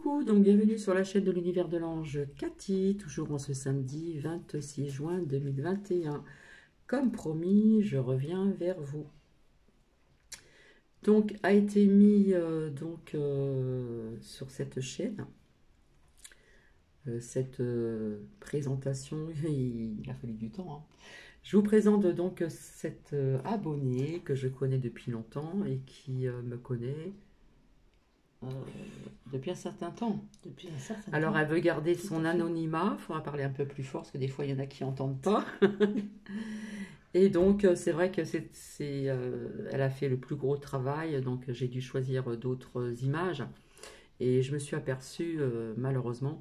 Coucou, donc bienvenue sur la chaîne de l'univers de l'ange Cathy, toujours en ce samedi 26 juin 2021. Comme promis, je reviens vers vous. Donc a été mis sur cette chaîne, cette présentation, il a fallu du temps, hein. Je vous présente donc cette abonnée que je connais depuis longtemps et qui me connaît depuis un certain temps. Alors, elle veut garder son anonymat. Il faudra parler un peu plus fort parce que des fois, il y en a qui n'entendent pas. Et donc, c'est vrai que elle a fait le plus gros travail. Donc, j'ai dû choisir d'autres images. Et je me suis aperçue, malheureusement,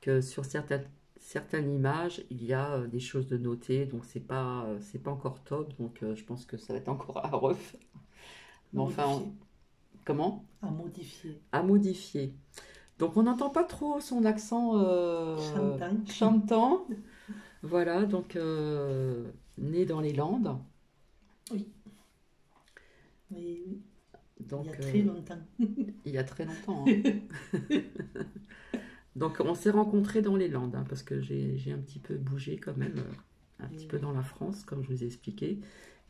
que sur certaines images, il y a des choses de notées. Donc, c'est pas encore top. Donc, je pense que ça va être encore à refaire. Mais enfin, comment? À modifier. À modifier. Donc on n'entend pas trop son accent chantant. Voilà, donc né dans les Landes. Oui. Oui. Donc, il y a très longtemps. Il y a très longtemps. Hein. Donc on s'est rencontrés dans les Landes, hein, parce que j'ai un petit peu bougé quand même, un petit peu dans la France, comme je vous ai expliqué.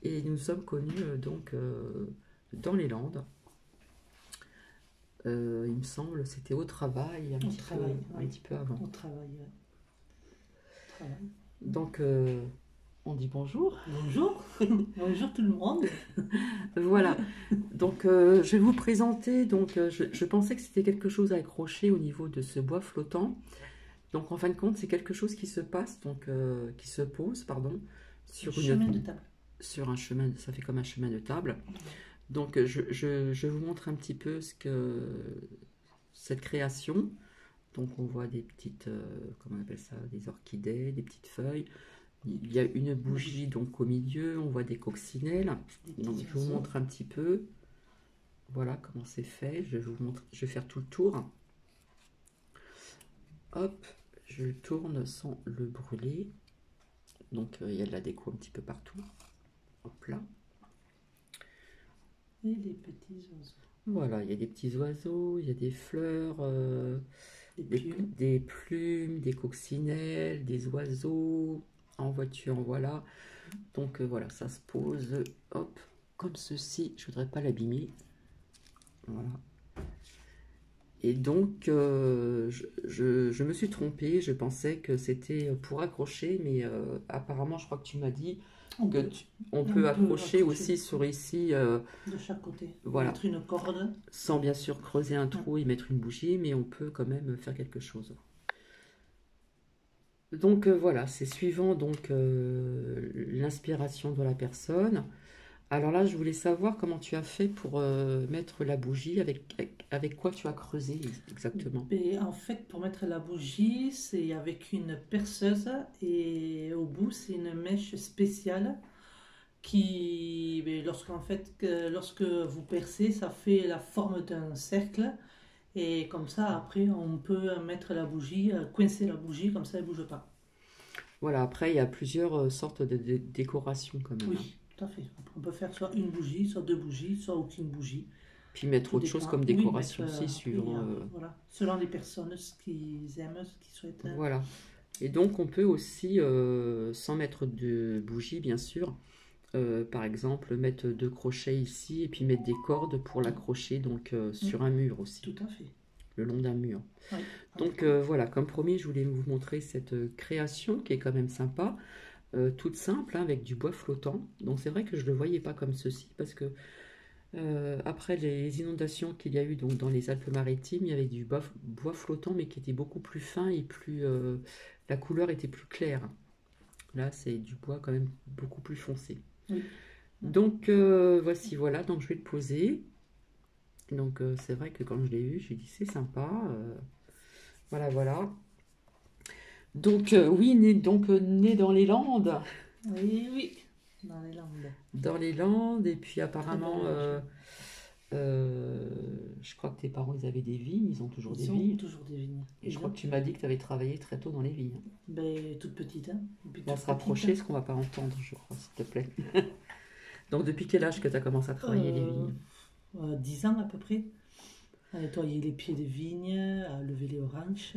Et nous sommes connus dans les Landes. Il me semble, c'était au travail, un petit peu avant. Au travail, ouais. Donc, on dit bonjour. Bonjour. Bonjour tout le monde. Voilà. Donc, je vais vous présenter. Donc, je pensais que c'était quelque chose à accrocher au niveau de ce bois flottant. Donc, en fin de compte, c'est quelque chose qui se passe, donc qui se pose, pardon, sur chemin de table. Sur un chemin. Ça fait comme un chemin de table. Donc, je vous montre un petit peu cette création. Donc, on voit des petites, comment on appelle ça, des orchidées, des petites feuilles. Il y a une bougie donc au milieu, on voit des coccinelles. Donc, je vous montre un petit peu. Voilà comment c'est fait. Je vais faire tout le tour. Hop, je le tourne sans le brûler. Donc, il y a de la déco un petit peu partout. Hop là. Et les petits oiseaux. Voilà, il y a des petits oiseaux, il y a des fleurs, des plumes, des coccinelles, des oiseaux en voiture, voilà. Donc voilà, ça se pose, hop, comme ceci. Je voudrais pas l'abîmer. Voilà. Et donc, je me suis trompée, je pensais que c'était pour accrocher, mais apparemment, je crois que tu m'as dit on peut accrocher aussi sur ici. De chaque côté. Voilà. Mettre une corde. Sans bien sûr creuser un trou et mettre une bougie, mais on peut quand même faire quelque chose. Donc voilà, c'est suivant donc l'inspiration de la personne. Alors là, je voulais savoir comment tu as fait pour mettre la bougie, avec quoi tu as creusé exactement. Et en fait, pour mettre la bougie, c'est avec une perceuse et au bout, c'est une mèche spéciale qui, lorsque vous percez, ça fait la forme d'un cercle. Et comme ça, après, on peut mettre la bougie, coincer la bougie, comme ça, elle ne bouge pas. Voilà, après, il y a plusieurs sortes de décorations quand même. Oui, tout à fait. On peut faire soit une bougie, soit deux bougies, soit aucune bougie. Puis mettre autre chose comme décoration aussi, suivant... Voilà, selon les personnes, ce qu'ils aiment, ce qu'ils souhaitent. Voilà. Et donc, on peut aussi, sans mettre de bougie, bien sûr, par exemple, mettre 2 crochets ici et puis mettre des cordes pour l'accrocher donc sur un mur aussi. Tout à fait. Le long d'un mur. Oui. Donc voilà, comme promis, je voulais vous montrer cette création qui est quand même sympa, toute simple, hein, avec du bois flottant. Donc c'est vrai que je ne le voyais pas comme ceci parce que après les inondations qu'il y a eu donc dans les Alpes-Maritimes, il y avait du bois flottant mais qui était beaucoup plus fin et la couleur était plus claire. Là, c'est du bois quand même beaucoup plus foncé. Oui. Donc voici, voilà, donc je vais le poser. Donc c'est vrai que quand je l'ai vu, j'ai dit c'est sympa. Voilà. Donc oui, né dans les Landes. Oui, dans les Landes. Dans les Landes, et puis apparemment, je crois que tes parents, ils avaient des vignes, ils ont toujours des vignes. Toujours des vignes. Et je crois que tu m'as dit que tu avais travaillé très tôt dans les vignes. Ben, toute petite, hein. On va se rapprocher, parce qu'on va pas entendre, je crois, s'il te plaît. Donc depuis quel âge que tu as commencé à travailler les vignes? 10 ans à peu près. à nettoyer les pieds des vignes, à lever les oranges,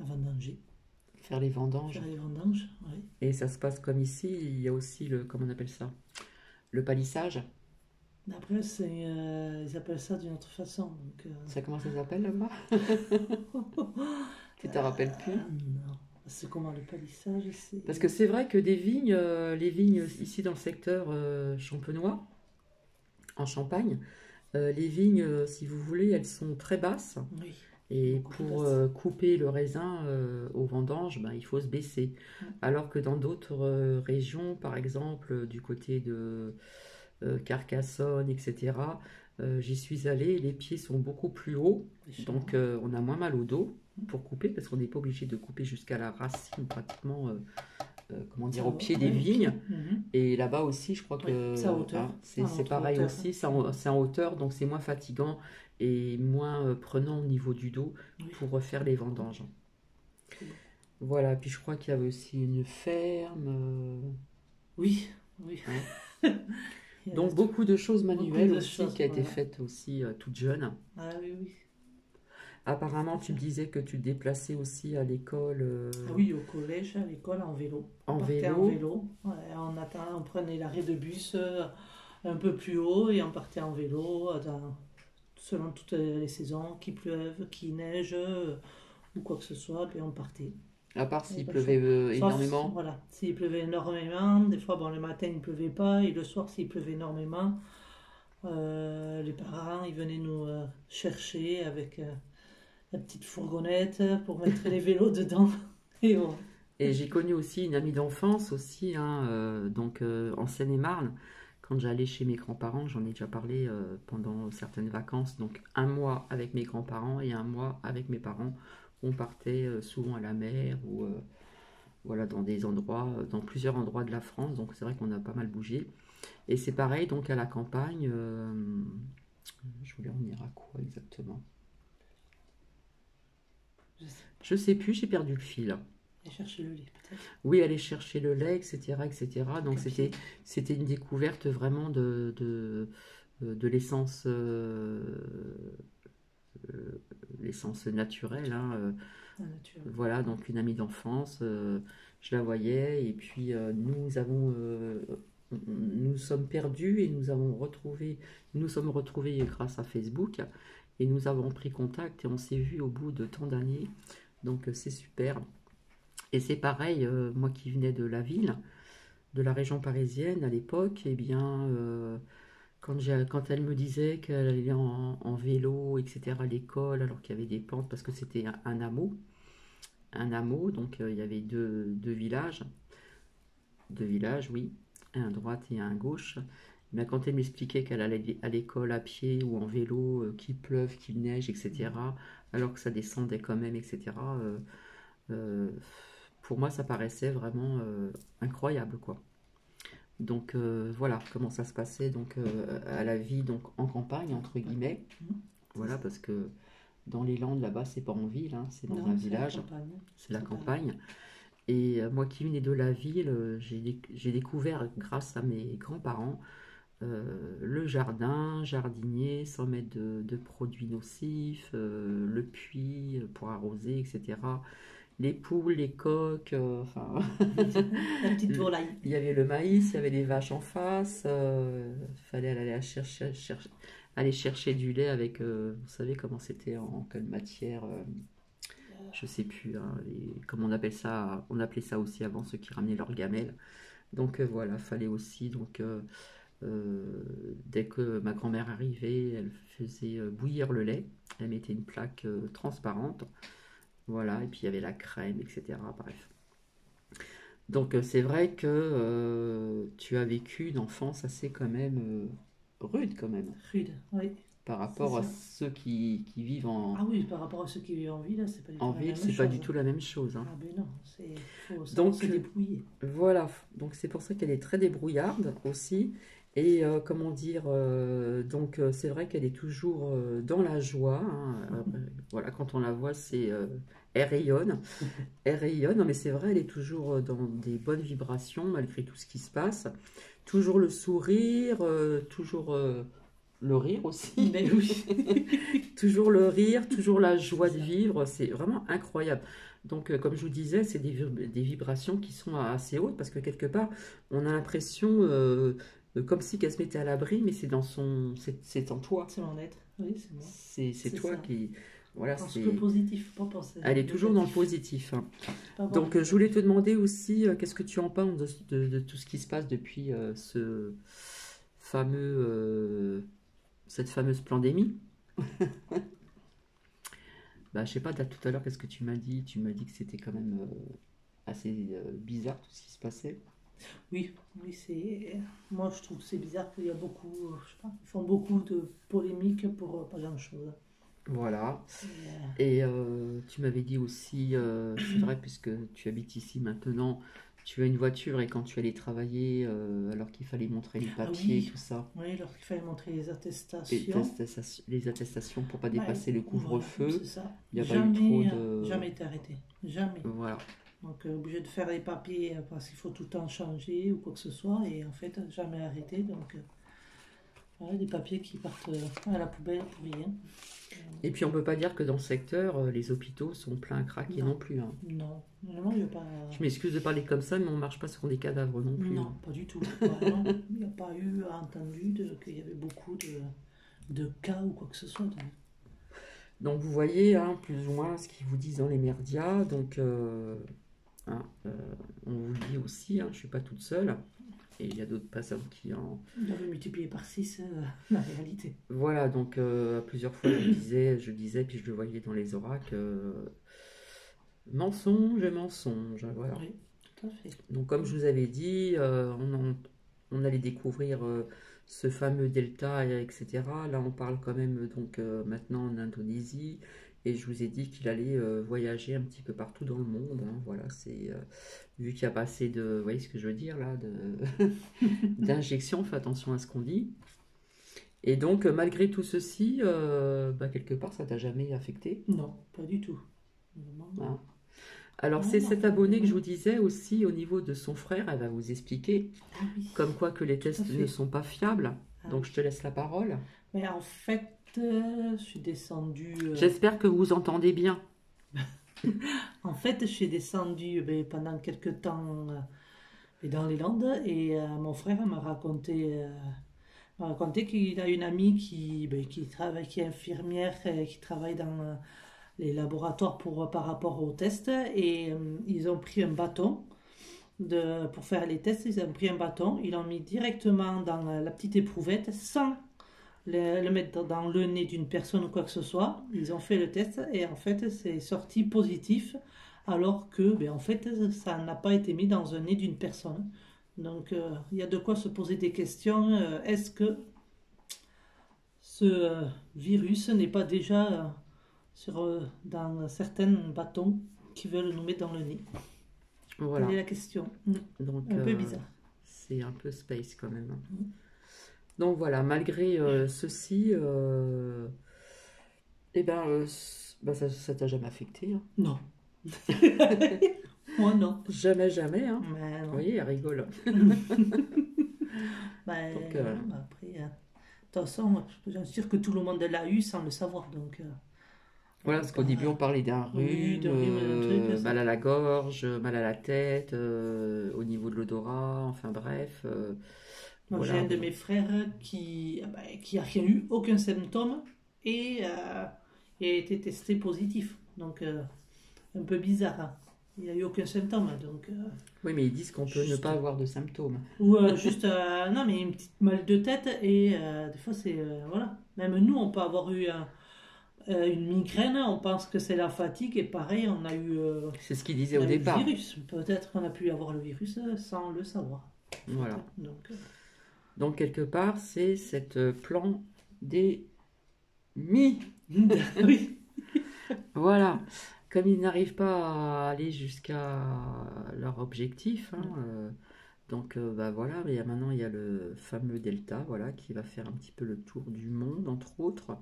à vendanger, Faire les vendanges. faire les vendanges, oui. Et ça se passe comme ici, il y a aussi le, comment on appelle ça? Le palissage. Après, ils appellent ça d'une autre façon. Donc, Ça, comment ça s'appelle là-bas? Tu te rappelles plus? non. C'est comment le palissage? Parce que c'est vrai que des vignes, les vignes ici dans le secteur champenois, en Champagne, les vignes, si vous voulez, elles sont très basses. Oui. Et Beaucoup plus pour basses. couper le raisin aux vendanges, ben, il faut se baisser. Alors que dans d'autres régions, par exemple du côté de Carcassonne, etc., j'y suis allée, les pieds sont beaucoup plus hauts, donc on a moins mal au dos pour couper, parce qu'on n'est pas obligé de couper jusqu'à la racine, pratiquement, comment dire, au pied des vignes. Et là-bas aussi, je crois que c'est à hauteur. hein, c'est pareil hauteur. aussi, c'est en hauteur, donc c'est moins fatigant et moins prenant au niveau du dos pour refaire les vendanges. Voilà, puis je crois qu'il y avait aussi une ferme. Oui, oui. Hein. Donc beaucoup de choses manuelles de aussi choses, qui a été voilà. faite aussi toute jeune. Ah oui, oui. Apparemment, tu me disais que tu te déplaçais aussi à l'école. Ah oui, au collège, à l'école, en vélo. En On partait vélo. en vélo. Ouais, on prenait l'arrêt de bus un peu plus haut et on partait en vélo selon toutes les saisons, qu'il pleuve, qu'il neige ou quoi que ce soit, puis on partait. À part s'il Pas le pleuvait choix. énormément. Voilà, s'il pleuvait énormément, des fois, bon, le matin il ne pleuvait pas et le soir s'il pleuvait énormément, les parents ils venaient nous chercher avec la petite fourgonnette pour mettre les vélos dedans. Et bon. Et j'ai connu aussi une amie d'enfance aussi, hein, donc en Seine-et-Marne, quand j'allais chez mes grands-parents, j'en ai déjà parlé pendant certaines vacances, donc un mois avec mes grands-parents et un mois avec mes parents. On partait souvent à la mer ou voilà, dans des endroits, dans plusieurs endroits de la France, donc c'est vrai qu'on a pas mal bougé. Et c'est pareil, donc à la campagne, je voulais en venir à quoi exactement? Je sais plus, j'ai perdu le fil. Et chercher le lait, peut-être. Oui, aller chercher le lait, etc., etc. Donc c'était une découverte vraiment de l'essence l'essence naturelle. Hein, La nature. voilà, donc une amie d'enfance, je la voyais et puis nous sommes perdus et nous sommes retrouvés grâce à Facebook et nous avons pris contact et on s'est vus au bout de tant d'années. Donc c'est super. Et c'est pareil, moi qui venais de la ville, de la région parisienne à l'époque, eh bien, quand elle me disait qu'elle allait en vélo, etc., à l'école, alors qu'il y avait des pentes, parce que c'était un hameau, donc il y avait deux villages, oui, un à droite et un à gauche. Mais quand elle m'expliquait qu'elle allait à l'école à pied ou en vélo, qu'il pleuve, qu'il neige, etc., alors que ça descendait quand même, etc., euh, pour moi, ça paraissait vraiment incroyable, quoi. Donc voilà comment ça se passait donc à la vie donc en campagne entre guillemets. Voilà parce que dans les Landes là-bas c'est pas en ville, hein, c'est dans un village, c'est la campagne. Et moi qui venais de la ville, j'ai découvert grâce à mes grands-parents le jardinier sans mettre de produits nocifs, le puits pour arroser, etc. Les poules, les coqs, enfin. La petite volaille. Il y avait le maïs, il y avait les vaches en face. Fallait aller chercher du lait avec, vous savez comment c'était en quelle matière, je sais plus, hein, comment on appelle ça. On appelait ça aussi avant ceux qui ramenaient leurs gamelles. Donc voilà, fallait aussi donc dès que ma grand-mère arrivait, elle faisait bouillir le lait. Elle mettait une plaque transparente. Voilà, et puis il y avait la crème, etc. Bref. Donc c'est vrai que tu as vécu une enfance assez quand même rude quand même. Rude, oui. Par rapport à ceux qui vivent en... Ah oui, par rapport à ceux qui vivent en ville, c'est pas du tout En la ville, même c'est chose. pas du tout la même chose. Hein. Ah ben non, faut savoir se débrouiller. Voilà, donc c'est pour ça qu'elle est très débrouillarde aussi. Et comment dire, donc c'est vrai qu'elle est toujours dans la joie. Hein. Voilà, quand on la voit, elle rayonne. Elle rayonne, non mais c'est vrai, elle est toujours dans des bonnes vibrations malgré tout ce qui se passe. Toujours le sourire, toujours le rire aussi. Mais oui. Toujours le rire, toujours la joie de C'est ça. vivre, c'est vraiment incroyable. Donc, comme je vous disais, c'est des vibrations qui sont assez hautes parce que quelque part, on a l'impression comme si qu'elle se mettait à l'abri, mais c'est dans c'est en toi. C'est mon être. Oui, c'est moi. C'est C'est toi ça. qui, voilà, Pense que c'est, positif, pas penser elle est toujours dans le négatif. positif, hein. Pas avoir Donc, je voulais te négatif. demander aussi, qu'est-ce que tu en penses de tout ce qui se passe depuis fameux, euh, cette fameuse pandémie? Bah, je sais pas, tout à l'heure, qu'est-ce que tu m'as dit? Tu m'as dit que c'était quand même assez bizarre tout ce qui se passait. Oui, oui, c'est. Moi, je trouve que c'est bizarre qu'il y a beaucoup. Je sais pas, ils font beaucoup de polémiques pour pas grand-chose. Voilà. C'est. Et tu m'avais dit aussi, c'est vrai, puisque tu habites ici maintenant, tu as une voiture et quand tu allais travailler, alors qu'il fallait montrer les Ah papiers, oui, tout ça, oui, lorsqu'il fallait montrer les et attestations. les attestations pour pas Bah, dépasser le voilà, c'est couvre-feu, ça. il n'y a pas eu trop de... Jamais été arrêté. Jamais. Voilà. Donc, obligé de faire les papiers parce qu'il faut tout le temps changer ou quoi que ce soit. Et en fait, jamais arrêté. Donc, voilà, des papiers qui partent à la poubelle pour rien. Et puis on peut pas dire que dans le secteur, les hôpitaux sont pleins à craquer non Non, plus, hein. non, non, il n'y a pas. Je m'excuse de parler comme ça, mais on marche pas sur des cadavres non plus, Non, hein. pas du tout. Vraiment, il n'y a pas eu entendu qu'il y avait beaucoup de cas ou quoi que ce soit. Donc vous voyez, hein, plus ou moins ce qu'ils vous disent dans les médias. Donc hein, on vous le dit aussi, hein, je suis pas toute seule. Et il y a d'autres personnes qui en... On devait multiplier par 6 la réalité. Voilà, donc à plusieurs fois je disais, puis je le voyais dans les oracles, mensonge, mensonge, voilà. Oui, tout à fait. Donc comme je vous avais dit, on allait découvrir ce fameux delta, etc. Là on parle quand même donc maintenant en Indonésie. Et je vous ai dit qu'il allait voyager un petit peu partout dans le monde, hein. Voilà, c'est vu qu'il n'y a pas assez de, vous voyez ce que je veux dire là, d'injection, fais attention à ce qu'on dit. Et donc malgré tout ceci, bah, quelque part ça t'a jamais affecté, Non, pas du tout. Vraiment, non. hein. Alors Non, c'est non, cet abonné que je non. vous disais aussi au niveau de son frère, elle va vous expliquer Ah oui, comme quoi que les tout à tests ne fait. sont pas fiables. Ah Donc je te oui. laisse la parole. Mais en fait, je suis descendue. J'espère que vous entendez bien. En fait, je suis descendue pendant quelques temps dans les Landes et mon frère m'a raconté qu'il a une amie qui travaille, qui est infirmière, qui travaille dans les laboratoires par rapport aux tests et ils ont pris un bâton pour faire les tests. Ils ont pris un bâton, ils l'ont mis directement dans la petite éprouvette sans le mettre dans le nez d'une personne ou quoi que ce soit. Ils ont fait le test et en fait c'est sorti positif alors que en fait ça n'a pas été mis dans un nez d'une personne. Donc il y a de quoi se poser des questions. Est-ce que ce virus n'est pas déjà dans certains bâtons qui veulent nous mettre dans le nez? Quelle Voilà. est la question? Donc Un peu bizarre. c'est un peu space quand même, hein. Mm. Donc voilà, malgré ceci, eh ben, bah, ça t'a jamais affecté, hein. Non. Moi non. Jamais, jamais, hein. Mais Vous non. voyez, elle rigole. Ben, Donc non, après, de toute façon, j'en suis sûr que tout le monde l'a eu sans le savoir. Donc, voilà, on parce va qu'au début on pas. parlait d'un Oui, rhume, de rhume, d'un truc, ça. mal à la gorge, mal à la tête, au niveau de l'odorat, enfin bref, Moi, j'ai voilà, un de bon. mes frères qui a rien eu, aucun symptôme, et il a été testé positif. Donc, un peu bizarre, hein. Il n'a eu aucun symptôme. Donc, Oui, mais ils disent qu'on peut ne juste. pas avoir de symptômes. Ou juste, non, mais une petite mal de tête, et des fois, c'est. Voilà. Même nous, on peut avoir eu une migraine, on pense que c'est la fatigue, et pareil, C'est ce qu'ils disaient on au a eu le départ. virus. Peut-être qu'on a pu avoir le virus sans le savoir. Voilà. Donc, Donc quelque part, c'est cette plan des oui. Voilà. Comme ils n'arrivent pas à aller jusqu'à leur objectif, hein, donc bah voilà, mais maintenant il y a le fameux Delta, voilà, qui va faire un petit peu le tour du monde, entre autres,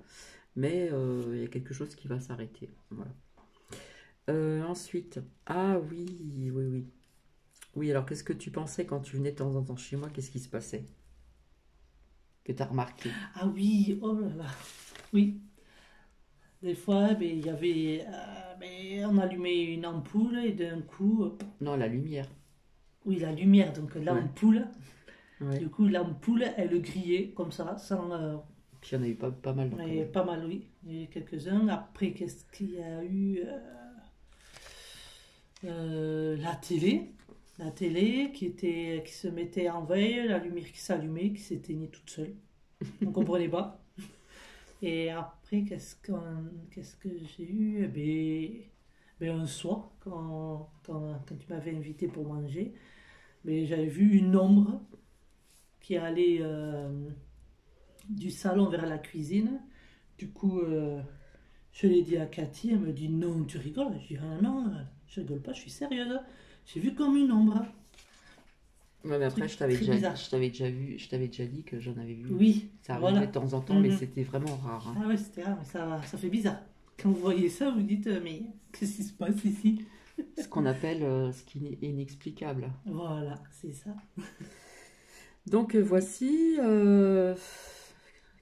mais il y a quelque chose qui va s'arrêter. Voilà. Ensuite, ah oui, oui, oui. Oui, alors qu'est-ce que tu pensais quand tu venais de temps en temps chez moi? Qu'est-ce qui se passait? que tu as remarqué? Ah oui, oh là là. Oui, des fois, ben, il y avait, ben, on allumait une ampoule et d'un coup, Non, la lumière. oui, la lumière, donc Ouais, l'ampoule, ouais. du coup, l'ampoule, elle grillait comme ça, sans, Puis il y en a eu pas mal quand mais même. pas mal, oui. Il y a eu quelques-uns. Après, qu'est-ce qu'il y a eu? La télé. La télé qui se mettait en veille, la lumière qui s'allumait, qui s'éteignait toute seule. On comprenait pas. Et après, qu'est-ce que j'ai eu? Un soir, quand tu m'avais invité pour manger, mais j'avais vu une ombre qui allait du salon vers la cuisine. Du coup, je l'ai dit à Cathy, elle me dit non, tu rigoles. Je dis ah non, je rigole pas, je suis sérieuse. J'ai vu comme une ombre. Ouais, mais après, Truc très bizarre. je t'avais déjà dit que j'en avais vu. Oui, Ça arrivait de voilà. temps en temps, mais Mhm. c'était vraiment rare, hein. Ah ouais, c'était rare, mais ça fait bizarre. Quand vous voyez ça, vous dites mais qu'est-ce qui se passe ici? Ce qu'on appelle ce qui est inexplicable. Voilà, c'est ça. Donc voici,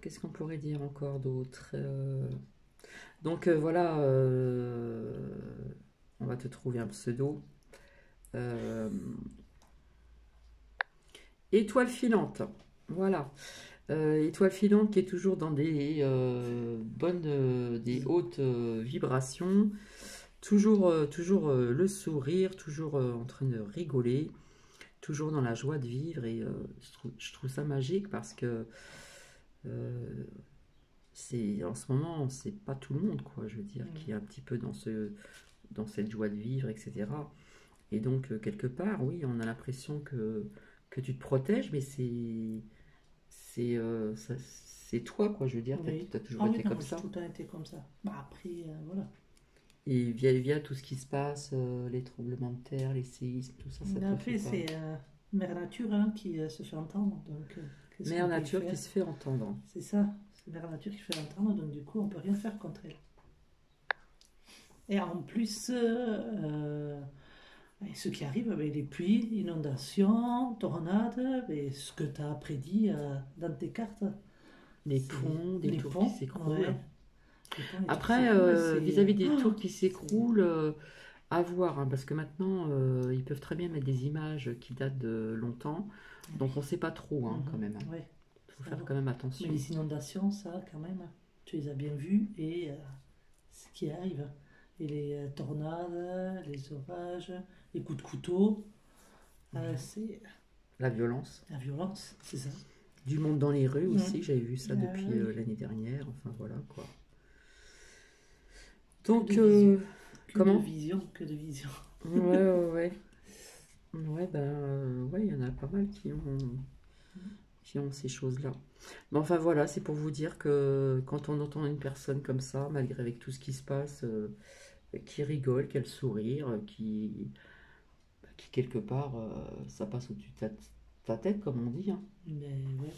qu'est-ce qu'on pourrait dire encore d'autre? Donc voilà, on va te trouver un pseudo. Euh, Étoile filante. Voilà. Étoile filante qui est toujours dans des des hautes vibrations. Toujours le sourire, toujours en train de rigoler, toujours dans la joie de vivre. Et je trouve ça magique parce que euh, en ce moment, c'est pas tout le monde, quoi, je veux dire, qui est un petit peu dans cette joie de vivre, etc. Et donc, quelque part, oui, on a l'impression que tu te protèges, mais c'est toi, quoi, je veux dire, Oui. tu as toujours Ah oui, été non, comme moi j'ai ça. tout le temps été comme ça. Bah après, voilà. Et via tout ce qui se passe, les tremblements de terre, les séismes, tout ça, ça Mais te fait après, pas. c'est Mère Nature hein, qui se fait entendre. Donc, qu'est-ce Mère qu'on peut y nature qui faire? se fait entendre. C'est ça. C'est Mère Nature qui fait entendre. Donc, du coup, on peut rien faire contre elle. Et en plus, ce qui arrive, les pluies, inondations, tornades, ce que tu as prédit dans tes cartes, Les c'est ponts, des les tours qui ponts. s'écroulent. Ouais, les ponts, les tours qui Après, s'écroulent, c'est. vis-à-vis des Oh, tours qui c'est. s'écroulent, à voir, hein, parce que maintenant, ils peuvent très bien mettre des images qui datent de longtemps. Donc on ne sait pas trop, hein, quand même. Ouais, Il faut ça faire va. quand même Mais attention. les inondations, ça, quand même, tu les as bien vues et ce qui arrive. Et les tornades, les orages, les coups de couteau, c'est La violence. la violence, c'est ça. Du monde dans les rues Mm. aussi, j'avais vu ça Ah depuis oui, l'année dernière. Enfin voilà quoi. que de Donc, vision. Que de comment? vision, que de vision. Ouais, ouais, ouais. Ouais, ben, ouais, il y en a pas mal qui ont ces choses-là. Mais enfin voilà, c'est pour vous dire que quand on entend une personne comme ça, malgré avec tout ce qui se passe, qui rigole, qui a le sourire, qui quelque part, ça passe au-dessus de ta tête, comme on dit, hein. Mais ouais.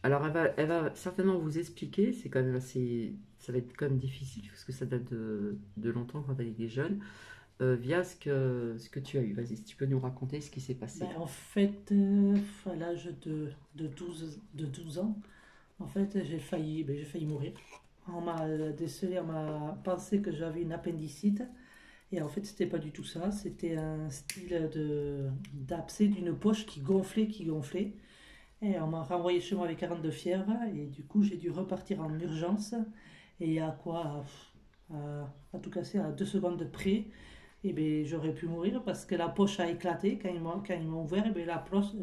Alors elle va certainement vous expliquer, c'est quand même assez, ça va être quand même difficile parce que ça date de longtemps quand elle était jeune, via ce que tu as eu. Vas-y, si tu peux nous raconter ce qui s'est passé. En fait, à l'âge de 12 ans, en fait, j'ai failli mourir. On m'a décelé, on m'a pensé que j'avais une appendicite. Et en fait, c'était pas du tout ça. C'était un style d'abcès d'une poche qui gonflait, qui gonflait. Et on m'a renvoyé chez moi avec 42 fièvre. Et du coup, j'ai dû repartir en urgence. Et il y a quoi, à tout casser à 2 secondes de près, et ben, j'aurais pu mourir parce que la poche a éclaté. Quand ils m'ont ouvert, et ben, la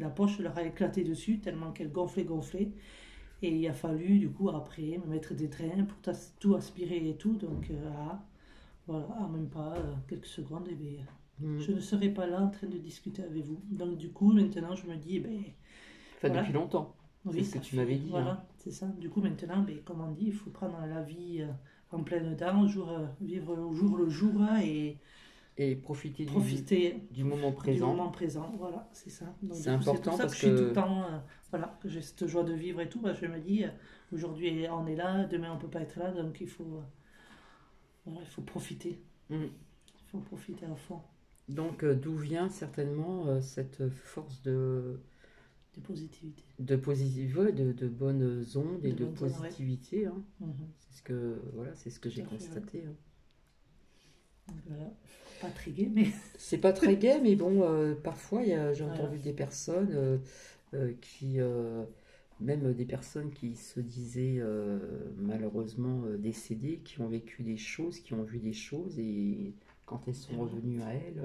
poche leur a éclaté dessus tellement qu'elle gonflait, gonflait. Et il a fallu, du coup, après, me mettre des trains pour tout aspirer et tout. Donc, voilà, en même pas quelques secondes, et ben, Hmm. je ne serai pas là en train de discuter avec vous. Donc, du coup, maintenant, je me dis, eh ben, Enfin, depuis voilà, longtemps, c'est oui, ce que ça tu m'avais fait, dit, hein. voilà, c'est ça. Du coup, maintenant, ben, comme on dit, il faut prendre la vie en pleine dent, vivre au jour le jour Et profiter profiter du moment du présent. moment présent. Voilà, c'est ça. Donc, C'est du coup, c'est pour important ça que parce je suis tout le que temps, voilà, que j'ai cette joie de vivre et tout. Parce que je me dis, aujourd'hui, on est là, demain, on peut pas être là, donc voilà, il faut profiter. hmm, Il faut profiter à fond. Donc, d'où vient certainement cette force De positivité. ouais, de bonnes ondes et De de bonnes zones, ouais. positivité, hein. Mhm. C'est ce que Tout j'ai à fait, ouais. constaté, hein. Donc, voilà. Pas très gai, mais C'est pas très gai, mais bon, parfois j'ai voilà. entendu des personnes qui, même des personnes qui se disaient malheureusement décédées, qui ont vécu des choses, qui ont vu des choses, et quand elles Et sont voilà. revenues à elles,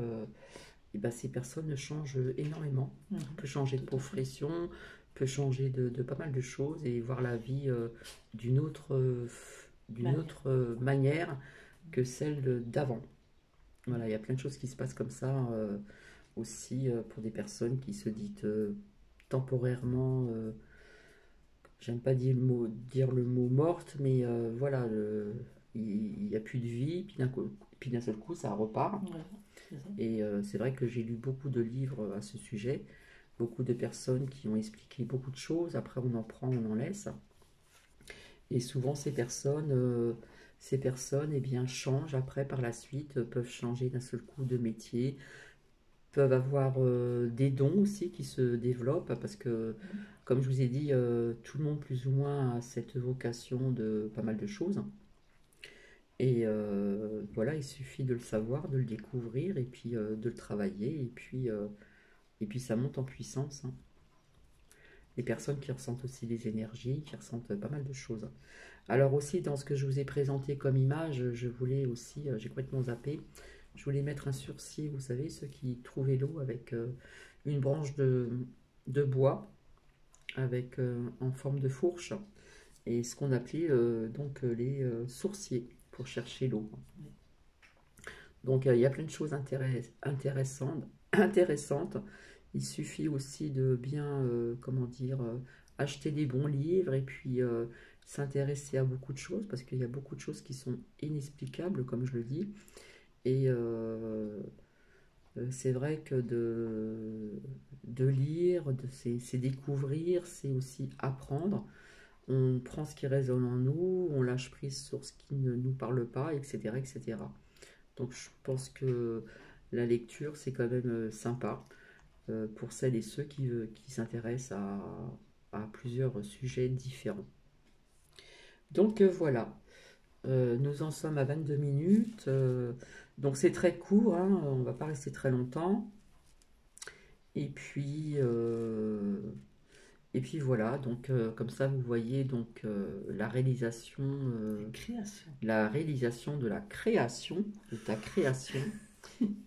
et ben, ces personnes changent énormément. Mhm. Peut changer de Tout à fait. profession, peut changer de pas mal de choses et voir la vie d'une autre, d'une Manière. autre manière que celle d'avant. Voilà, il y a plein de choses qui se passent comme ça aussi pour des personnes qui se disent temporairement, j'aime pas dire le mot morte, mais voilà, il n'y a plus de vie, puis d'un seul coup ça repart. Voilà. C'est ça. Et c'est vrai que j'ai lu beaucoup de livres à ce sujet, beaucoup de personnes qui ont expliqué beaucoup de choses, après on en prend, on en laisse. Et souvent ces personnes eh bien, changent après par la suite, peuvent changer d'un seul coup de métier, peuvent avoir des dons aussi qui se développent parce que, Mhm. comme je vous ai dit, tout le monde plus ou moins a cette vocation de pas mal de choses. Et voilà, il suffit de le savoir, de le découvrir et puis de le travailler et puis ça monte en puissance, hein. Les personnes qui ressentent aussi des énergies, qui ressentent pas mal de choses. Alors aussi, dans ce que je vous ai présenté comme image, je voulais aussi, j'ai complètement zappé, je voulais mettre un sursis, vous savez, ceux qui trouvaient l'eau avec une branche de bois avec en forme de fourche et ce qu'on appelait donc les sourciers pour chercher l'eau. Donc il y a plein de choses intéressantes. Il suffit aussi de bien, comment dire, acheter des bons livres et puis s'intéresser à beaucoup de choses parce qu'il y a beaucoup de choses qui sont inexplicables, comme je le dis. Et c'est vrai que de lire, c'est découvrir, c'est aussi apprendre. On prend ce qui résonne en nous, on lâche prise sur ce qui ne nous parle pas, etc., etc. Donc je pense que la lecture, c'est quand même sympa pour celles et ceux qui s'intéressent à plusieurs sujets différents. Donc voilà. Nous en sommes à 22 minutes. Donc c'est très court, hein, on ne va pas rester très longtemps. Et puis, euh, et puis voilà, donc comme ça vous voyez donc Création. la réalisation de la création, de ta création,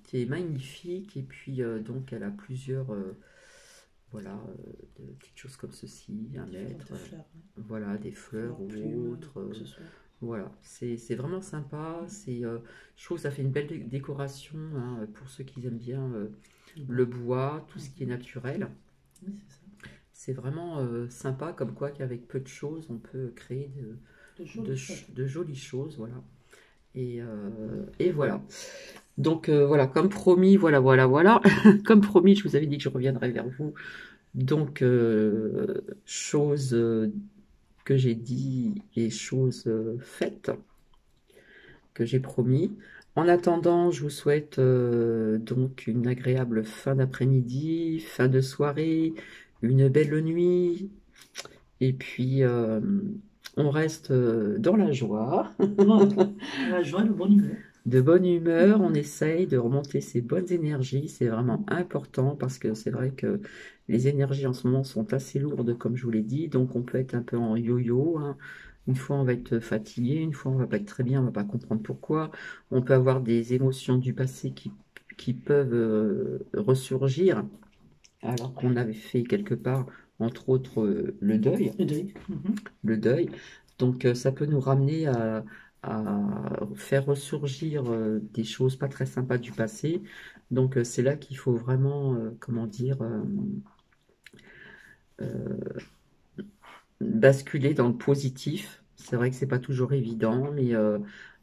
qui est magnifique. Et puis donc elle a plusieurs voilà, de petites choses comme ceci à mettre, Différentes fleurs, hein. voilà, des fleurs Fleurs, ou plumes, de autres. quoi que ce soit. Voilà, c'est vraiment sympa. Je trouve que ça fait une belle décoration hein, pour ceux qui aiment bien le bois, tout ce qui est Mhm. naturel. Oui, c'est ça. C'est vraiment sympa, comme quoi qu'avec peu de choses, on peut créer De jolies choses. de jolies choses. Voilà. Et voilà. Donc voilà, comme promis, voilà. Comme promis, je vous avais dit que je reviendrai vers vous. Donc, chose que j'ai dit et chose faite. Que j'ai promis. En attendant, je vous souhaite donc une agréable fin d'après-midi, fin de soirée, une belle nuit, et puis on reste dans la joie, Voilà. La joie, le bon humeur. de bonne humeur, on essaye de remonter ses bonnes énergies, c'est vraiment important parce que c'est vrai que les énergies en ce moment sont assez lourdes, comme je vous l'ai dit, donc on peut être un peu en yo-yo, hein. Une fois on va être fatigué, une fois on va pas être très bien, on va pas comprendre pourquoi. On peut avoir des émotions du passé qui peuvent ressurgir alors qu'on avait fait quelque part, entre autres, le deuil Le deuil. Mhm. le deuil. Donc ça peut nous ramener à faire ressurgir des choses pas très sympas du passé. Donc c'est là qu'il faut vraiment, comment dire, euh, basculer dans le positif. C'est vrai que c'est pas toujours évident, mais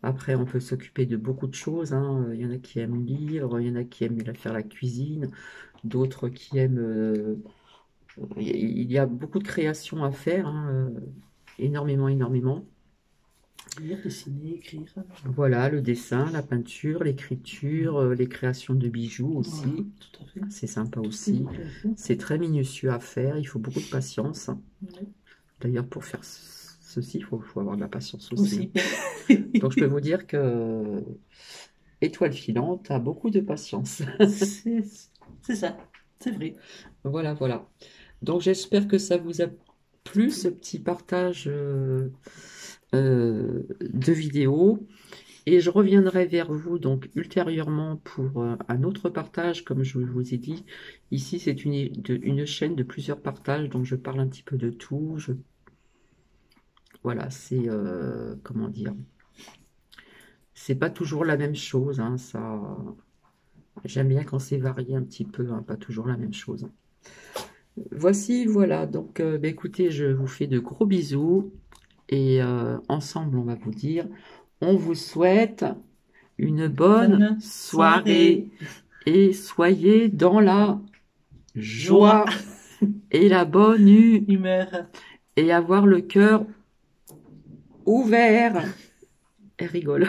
après on peut s'occuper de beaucoup de choses, hein. Il y en a qui aiment lire, il y en a qui aiment faire la cuisine, d'autres qui aiment... il y a beaucoup de créations à faire, hein, énormément. Lire, dessiner, écrire. Voilà, le dessin, la peinture, l'écriture, les créations de bijoux aussi. Voilà, tout à fait. C'est sympa Tout aussi. est création. C'est très minutieux à faire, il faut beaucoup de patience. Ouais. D'ailleurs, pour faire ceci, il faut avoir de la patience aussi. Aussi. Donc, je peux vous dire que Étoile filante a beaucoup de patience. C'est ça, c'est vrai. Voilà, voilà. Donc, j'espère que ça vous a plu, ce petit partage de vidéos. Et je reviendrai vers vous donc ultérieurement pour un autre partage, comme je vous ai dit. Ici, c'est une chaîne de plusieurs partages, donc je parle un petit peu de tout. Voilà, c'est comment dire, c'est pas toujours la même chose, hein, ça. J'aime bien quand c'est varié un petit peu, hein, pas toujours la même chose. Voici, voilà. Donc, bah, écoutez, je vous fais de gros bisous et ensemble, on va vous dire, on vous souhaite une bonne Bonne soirée et soyez dans la joie et la bonne humeur et avoir le cœur ouvert. Elle rigole.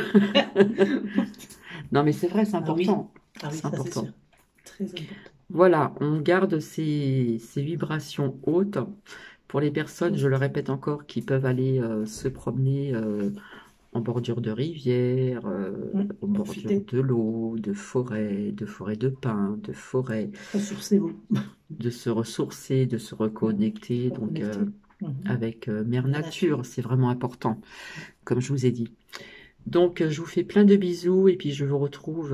Non, mais c'est vrai, c'est important. Ah oui, c'est ça c'est important. sûr. Très important. Voilà, on garde ces vibrations hautes pour les personnes, je le répète encore, qui peuvent aller se promener en bordure de rivière, en bordure de l'eau, de forêt de pins, de forêt, Ressourcez-vous. de se ressourcer, de se reconnecter donc avec Mère Nature, c'est vraiment important, comme je vous ai dit. Donc, je vous fais plein de bisous et puis je vous retrouve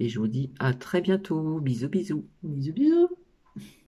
et je vous dis à très bientôt. Bisous, bisous. Bisous, bisous.